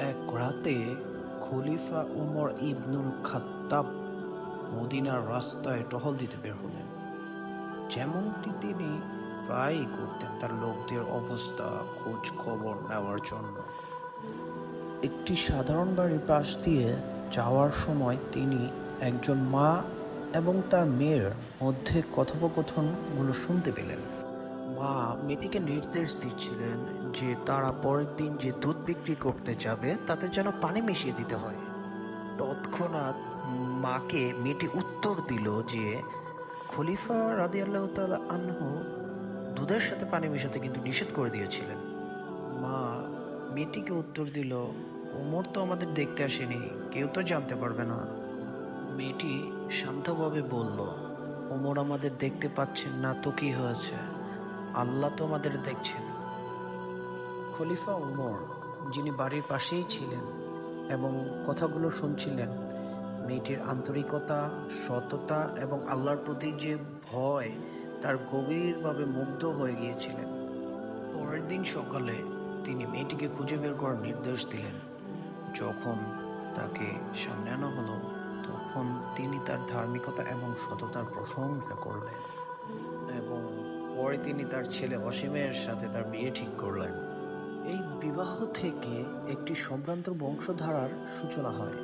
এক রাতে খলিফা উমর ইবনুল খাত্তাব মদিনার রাস্তায় টহল দিতে বের হলেন। যেমনটি তিনি প্রায়ই করতেন তার লোকদের অবস্থা খোঁজ খবর নেওয়ার জন্য। একটি সাধারণ বাড়ির পাশ দিয়ে যাওয়ার সময় তিনি একজন মা এবং তার মেয়ের মধ্যে কথোপকথনগুলো শুনতে পেলেন। মা মেয়েটিকে নির্দেশ দিচ্ছিলেন যে তারা পরের দিন যে দুধ বিক্রি করতে যাবে তাতে যেন পানি মিশিয়ে দিতে হয়। তৎক্ষণাৎ মাকে মেয়েটি উত্তর দিল যে খলিফা রাদিয়াল্লাহু তাআলা আনহু দুধের সাথে পানি মেশাতে কিন্তু নিষেধ করে দিয়েছিলেন। মা মেয়েটিকে উত্তর দিল, ওমর তো আমাদের দেখতে আসেনি, কেউ তো জানতে পারবে না। মেয়েটি শান্তভাবে বলল, ওমর আমাদের দেখতে পাচ্ছেন না তো কি হয়েছে, আল্লাহ তো আমাদের দেখছেন। খলিফা ওমর, যিনি বাড়ির পাশেই ছিলেন এবং কথাগুলো শুনছিলেন, মেয়েটির আন্তরিকতা, সততা এবং আল্লাহর প্রতি যে ভয় তার গভীরভাবে মুগ্ধ হয়ে গিয়েছিলেন। পরের দিন সকালে তিনি মেয়েটিকে খুঁজে বের করার নির্দেশ দিলেন। যখন তাকে সামনে আনা হলো, তখন তিনি তার ধার্মিকতা এবং সততার প্রশংসা করলেন এবং পরে তিনি তার ছেলে অসীমের সাথে তার বিয়ে ঠিক করলেন। এই বিবাহ থেকে একটি সম্ভ্রান্ত বংশধারার সূচনা হয়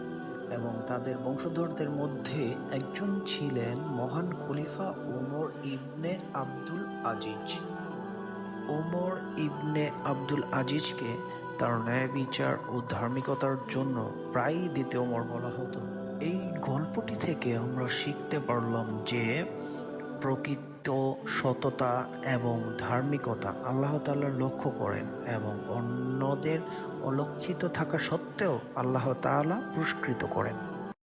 এবং তাদের বংশধরদের মধ্যে একজন ছিলেন মহান খলিফা ওমর ইবনে আব্দুল আজিজ। ওমর ইবনে আব্দুল আজিজকে তার ন্যায় বিচার ও ধার্মিকতার জন্য প্রায়ই দ্বিতীয় ওমর বলা হতো। এই গল্পটি থেকে আমরা শিখতে পারলাম যে প্রকৃত সততা এবং ধার্মিকতা আল্লাহ তাআলা লক্ষ্য করেন এবং অন্যদের অলক্ষিত থাকা সত্ত্বেও আল্লাহ তাআলা পুরস্কৃত করেন।